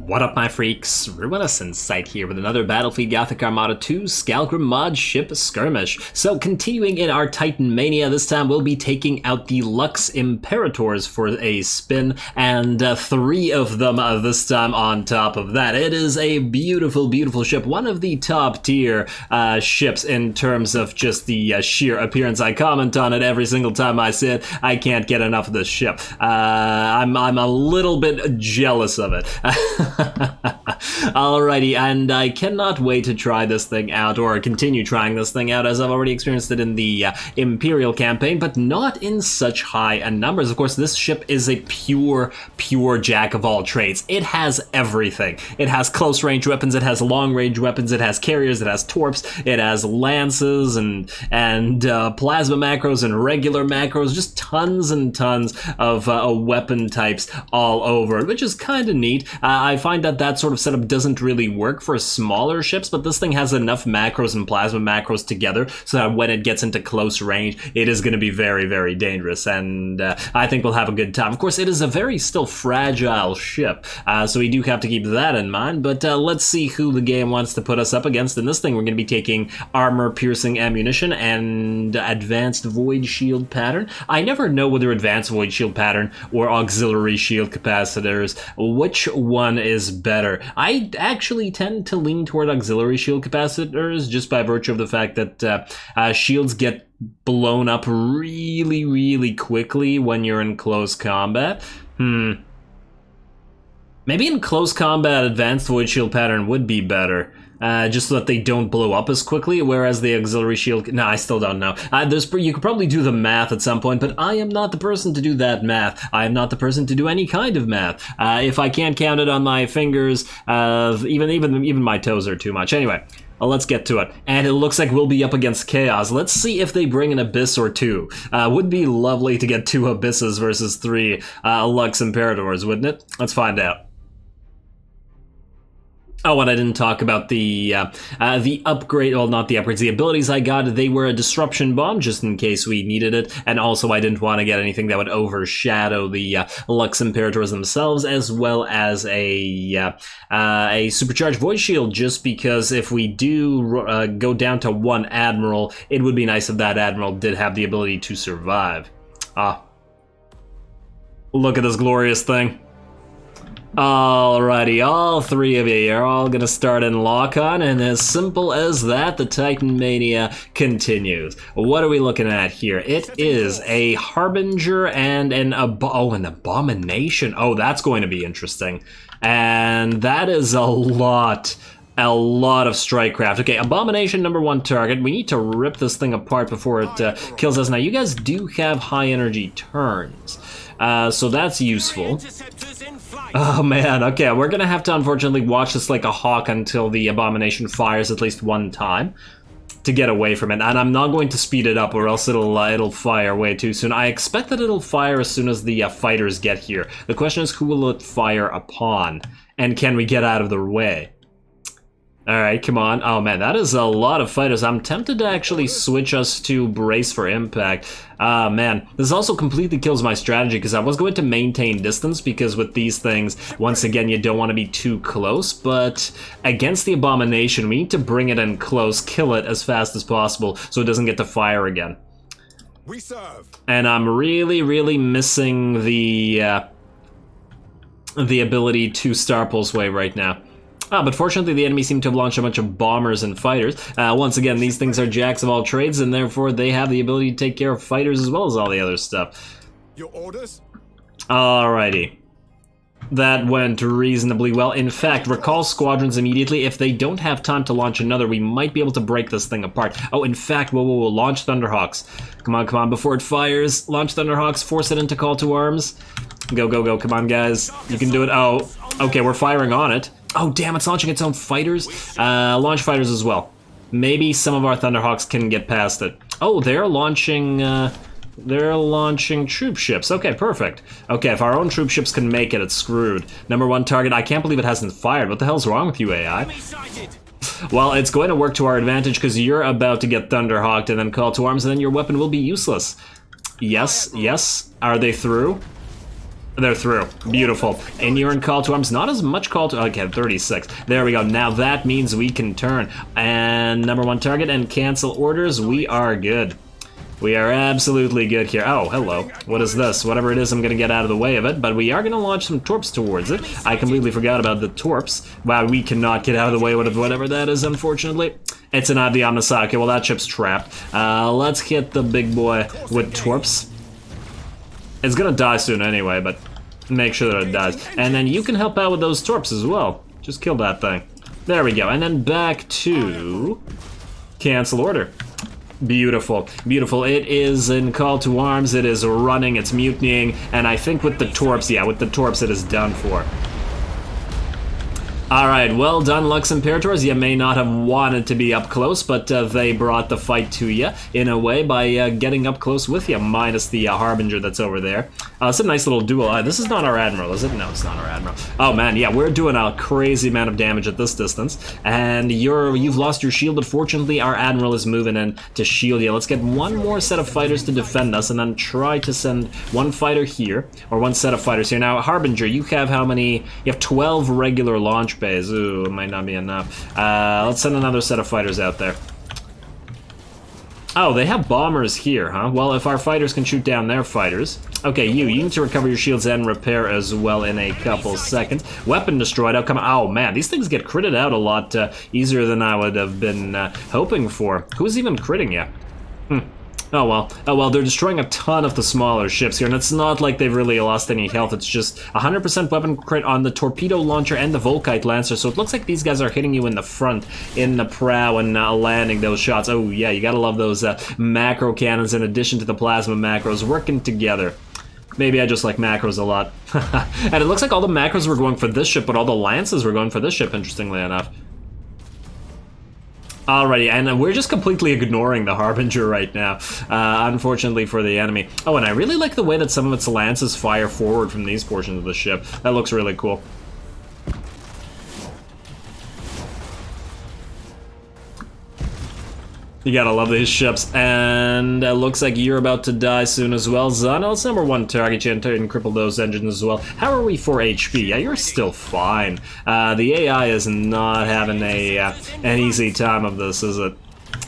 What up, my freaks? Ruinous Insight here with another Battlefleet Gothic Armada 2 Skalgrim Mod ship Skirmish. So, continuing in our Titan Mania, this time we'll be taking out the LUX Imperators for a spin, and 3 of them this time on top of that. It is a beautiful, beautiful ship. One of the top tier ships in terms of just the sheer appearance. I comment on it every single time I see it. I can't get enough of this ship. I'm a little bit jealous of it. Alrighty, and I cannot wait to try this thing out, or continue trying this thing out, as I've already experienced it in the Imperial campaign, but not in such high numbers. Of course, this ship is a pure jack of all trades. It has everything. It has close range weapons, it has long range weapons, it has carriers, it has torps, it has lances, and plasma macros and regular macros, just tons and tons of weapon types all over it, which is kind of neat. I find that sort of setup doesn't really work for smaller ships, but this thing has enough macros and plasma macros together so that when it gets into close range, it is going to be very, very dangerous, and I think we'll have a good time. Of course, it is a very still fragile ship, so we do have to keep that in mind, but let's see who the game wants to put us up against. In this thing, we're going to be taking armor-piercing ammunition and advanced void shield pattern. I never know whether advanced void shield pattern or auxiliary shield capacitors, which one is better. I actually tend to lean toward auxiliary shield capacitors just by virtue of the fact that shields get blown up really, really quickly when you're in close combat. Maybe in close combat, advanced void shield pattern would be better. Just so that they don't blow up as quickly, whereas the auxiliary shield... No, I still don't know. You could probably do the math at some point, but I am not the person to do that math. I am not the person to do any kind of math. If I can't count it on my fingers, even my toes are too much. Anyway, let's get to it. And it looks like we'll be up against Chaos. Let's see if they bring an Abyss or 2. Would be lovely to get 2 Abysses versus 3 Lux Imperators, wouldn't it? Let's find out. Oh, and I didn't talk about the upgrade, well, not the upgrades, the abilities I got. They were a disruption bomb, just in case we needed it, and also I didn't want to get anything that would overshadow the Lux Imperators themselves, as well as a supercharged void shield, just because if we do go down to 1 admiral, it would be nice if that admiral did have the ability to survive. Look at this glorious thing. Alrighty, all 3 of you are all gonna start in lock-on, and as simple as that, the Titan Mania continues. What are we looking at here? It is a Harbinger and an Abomination. Oh, that's going to be interesting. And that is a lot of strikecraft. Okay, Abomination, number 1 target. We need to rip this thing apart before it kills us. Now, you guys do have high energy turns, so that's useful. Oh man, okay, we're gonna have to unfortunately watch this like a hawk until the Abomination fires at least 1 time to get away from it, and I'm not going to speed it up or else it'll fire way too soon. I expect that it'll fire as soon as the fighters get here. The question is, who will it fire upon, and can we get out of the way? Alright, come on. Oh man, that is a lot of fighters. I'm tempted to actually switch us to Brace for Impact. Man, this also completely kills my strategy, because I was going to maintain distance, because with these things, once again, you don't want to be too close, but against the Abomination, we need to bring it in close, kill it as fast as possible, so it doesn't get to fire again. We serve. And I'm really, really missing the ability to Star Pulse Wave right now. But fortunately, the enemy seem to have launched a bunch of bombers and fighters. Once again, these things are jacks of all trades, and therefore they have the ability to take care of fighters as well as all the other stuff. Your orders? Alrighty. That went reasonably well. In fact, recall squadrons immediately. If they don't have time to launch another, we might be able to break this thing apart. Oh, in fact, whoa, launch Thunderhawks. Come on, before it fires, launch Thunderhawks, force it into call to arms. Go, come on, guys. You can do it. Oh, okay, we're firing on it. Oh, damn, it's launching its own fighters. Launch fighters as well. Maybe some of our Thunderhawks can get past it. Oh, they're launching troop ships. Okay, perfect. Okay, if our own troop ships can make it, it's screwed. Number 1 target. I can't believe it hasn't fired. What the hell's wrong with you, AI? Well, it's going to work to our advantage, because you're about to get Thunderhawked and then call to arms, and then your weapon will be useless. Yes. Are they through? They're through. Beautiful. And you're in call to arms. Not as much call to... Okay, 36. There we go. Now that means we can turn. And number 1 target and cancel orders. We are good. We are absolutely good here. Oh, hello. What is this? Whatever it is, I'm going to get out of the way of it. But we are going to launch some torps towards it. I completely forgot about the torps. Wow, we cannot get out of the way of whatever that is, unfortunately. It's an the Omnisci. Okay, well, that ship's trapped. Let's hit the big boy with torps. It's gonna die soon anyway, but make sure that it dies. And then you can help out with those torps as well. Just kill that thing. There we go. And then back to cancel order. Beautiful, beautiful. It is in call to arms. It is running. It's mutinying. And I think with the torps, yeah, with the torps, it is done for. Alright, well done, Lux Imperators. You may not have wanted to be up close, but they brought the fight to you, in a way, by getting up close with you, minus the Harbinger that's over there. It's a nice little duel. This is not our Admiral, is it? No, it's not our Admiral. Oh man, yeah, we're doing a crazy amount of damage at this distance, and you've lost your shield, but fortunately our Admiral is moving in to shield you. Let's get one more set of fighters to defend us, and then try to send one fighter here, or one set of fighters here. Now, Harbinger, you have how many? You have 12 regular launch bays. Ooh, it might not be enough. Let's send another set of fighters out there. Oh, they have bombers here, huh? Well, if our fighters can shoot down their fighters. Okay, you need to recover your shields and repair as well in a couple seconds. Weapon destroyed. Oh, come on. Oh, man, these things get critted out a lot easier than I would have been hoping for. Who's even critting you? Oh well, they're destroying a ton of the smaller ships here, and it's not like they've really lost any health. It's just 100% weapon crit on the torpedo launcher and the Volkite Lancer, so it looks like these guys are hitting you in the front, in the prow, and landing those shots. Oh yeah, you gotta love those macro cannons in addition to the plasma macros working together. Maybe I just like macros a lot. And it looks like all the macros were going for this ship, but all the lances were going for this ship, interestingly enough. Alrighty, and we're just completely ignoring the Harbinger right now, unfortunately for the enemy. Oh, and I really like the way that some of its lances fire forward from these portions of the ship. That looks really cool. You gotta love these ships, and it looks like you're about to die soon as well. Zana, let's number 1 target you and cripple those engines as well. How are we for HP? Yeah, you're still fine. The AI is not having an easy time of this, is it?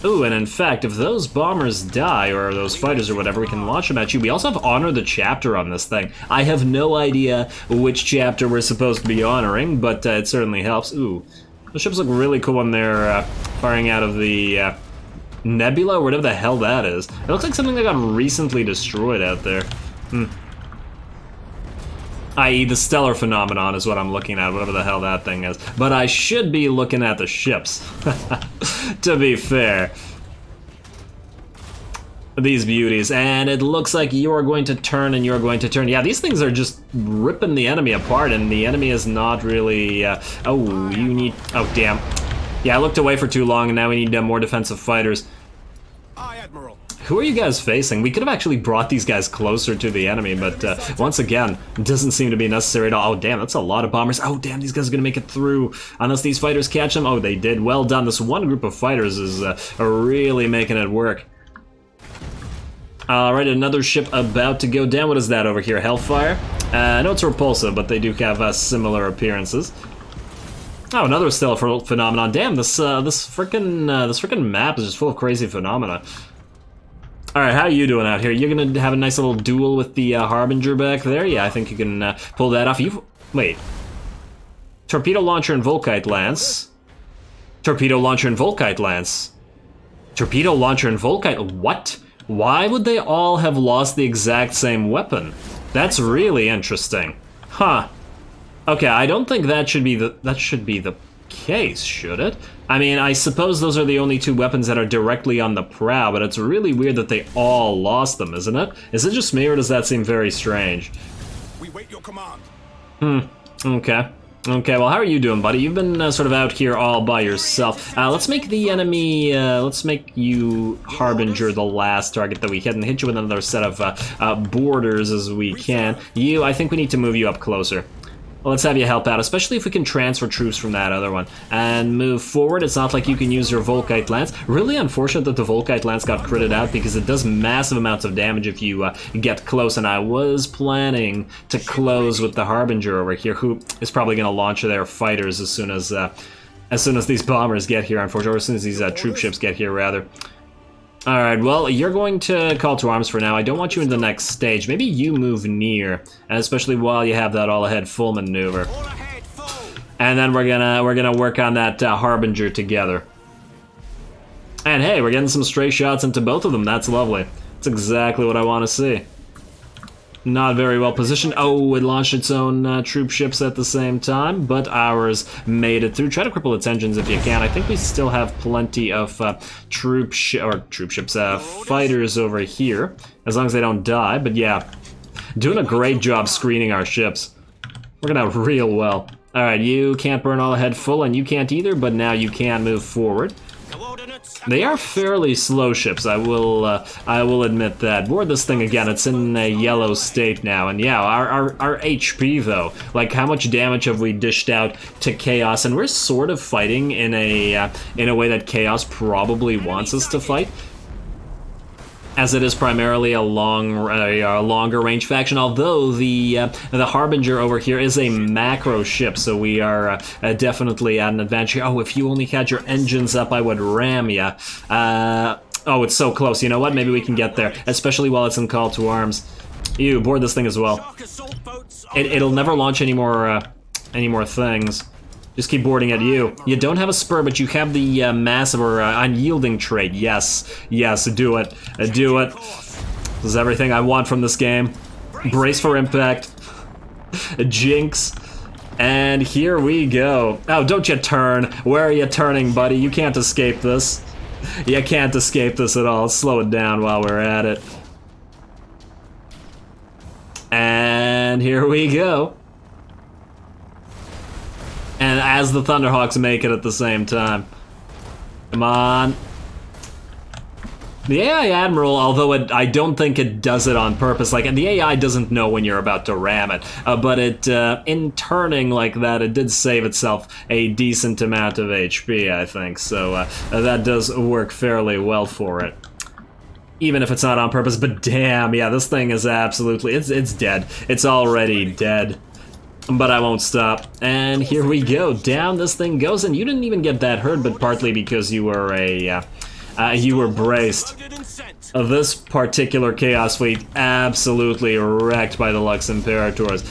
Ooh, and in fact, if those bombers die, or those fighters or whatever, we can launch them at you. We also have Honor the Chapter on this thing. I have no idea which chapter we're supposed to be honoring, but it certainly helps. Ooh, the ships look really cool when they're firing out of the... Nebula, or whatever the hell that is. It looks like something that got recently destroyed out there. I.e. the stellar phenomenon is what I'm looking at, whatever the hell that thing is. But I should be looking at the ships, to be fair. These beauties, and it looks like you're going to turn and you're going to turn. Yeah, these things are just ripping the enemy apart, and the enemy is not really... oh, you need... Oh, damn. Yeah, I looked away for too long, and now we need more defensive fighters. Aye, Admiral. Who are you guys facing? We could have actually brought these guys closer to the enemy, but once again, it doesn't seem to be necessary at all. Oh, damn, that's a lot of bombers. Oh, damn, these guys are going to make it through. Unless these fighters catch them. Oh, they did. Well done. This one group of fighters is really making it work. Alright, another ship about to go down. What is that over here? Hellfire? I know it's repulsive, but they do have similar appearances. Oh, another stellar phenomenon. Damn, this frickin' map is just full of crazy phenomena. Alright, how are you doing out here? You're gonna have a nice little duel with the Harbinger back there? Yeah, I think you can pull that off. Wait. Torpedo launcher and Volkite Lance. Torpedo launcher and Volkite Lance. Torpedo launcher and Volkite... What? Why would they all have lost the exact same weapon? That's really interesting. Huh. Okay, I don't think that should be the case, should it? I mean, I suppose those are the only 2 weapons that are directly on the prow, but it's really weird that they all lost them, isn't it? Is it just me, or does that seem very strange? We wait your command. Okay. Okay, well, how are you doing, buddy? You've been sort of out here all by yourself. Let's make the enemy, let's make you Harbinger the last target that we hit, and hit you with another set of borders as we can. You, I think we need to move you up closer. let's have you help out, especially if we can transfer troops from that other one. And move forward. It's not like you can use your Volkite Lance. Really unfortunate that the Volkite Lance got critted out because it does massive amounts of damage if you get close. And I was planning to close with the Harbinger over here, who is probably going to launch their fighters as soon as these bombers get here, unfortunately, or as soon as these troop ships get here, rather. Alright, well, you're going to call to arms for now. I don't want you in the next stage. Maybe you move near, and especially while you have that all-ahead full maneuver. And then we're gonna work on that Harbinger together. And hey, we're getting some stray shots into both of them. That's lovely. That's exactly what I want to see. Not very well positioned. Oh, it launched its own troop ships at the same time, but ours made it through. Try to cripple its engines if you can. I think we still have plenty of fighters over here, as long as they don't die. But yeah, doing a great job screening our ships. Working out real well. All right, you can't burn all ahead full, and you can't either, but now you can move forward. They are fairly slow ships, I will admit that. Board this thing again, it's in a yellow state now, and yeah, our HP though, like how much damage have we dished out to Chaos, and we're sort of fighting in a way that Chaos probably wants us to fight, as it is primarily a longer range faction, although the Harbinger over here is a macro ship, so we are definitely at an advantage here. Oh, if you only had your engines up, I would ram ya. Oh, it's so close. You know what? Maybe we can get there, especially while it's in call to arms. You board this thing as well. It'll never launch any more things. Just keep boarding at you. You don't have a spur, but you have the massive or unyielding trait. Yes, yes, do it. Do it. This is everything I want from this game. Brace for impact. Jinx. And here we go. Oh, don't you turn. Where are you turning, buddy? You can't escape this. You can't escape this at all. Let's slow it down while we're at it. And here we go. And as the Thunderhawks make it at the same time. Come on. The AI Admiral, although I don't think it does it on purpose, like, the AI doesn't know when you're about to ram it, but it, in turning like that, it did save itself a decent amount of HP, I think, so that does work fairly well for it. Even if it's not on purpose, but damn, yeah, this thing is absolutely, it's dead. It's already dead. But I won't stop. And here we go. Down this thing goes, and you didn't even get that hurt, but partly because you were you were braced. This particular Chaos fleet absolutely wrecked by the Lux Imperators.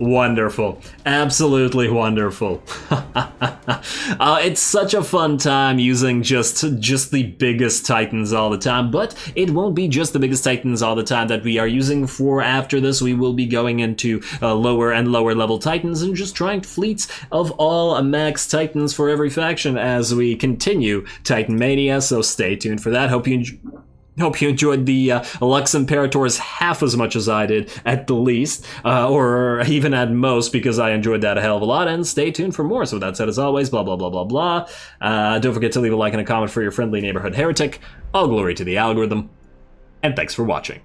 Wonderful. Absolutely wonderful. It's such a fun time using just the biggest Titans all the time, but it won't be just the biggest Titans all the time that we are using. For after this, we will be going into lower and lower level Titans and just trying fleets of all max Titans for every faction as we continue Titan Mania, so stay tuned for that. Hope you enjoyed the Lux Imperators half as much as I did, at the least, or even at most, because I enjoyed that a hell of a lot, and stay tuned for more. So with that said, as always, blah, blah, blah, blah, blah. Don't forget to leave a like and a comment for your friendly neighborhood heretic. All glory to the algorithm, and thanks for watching.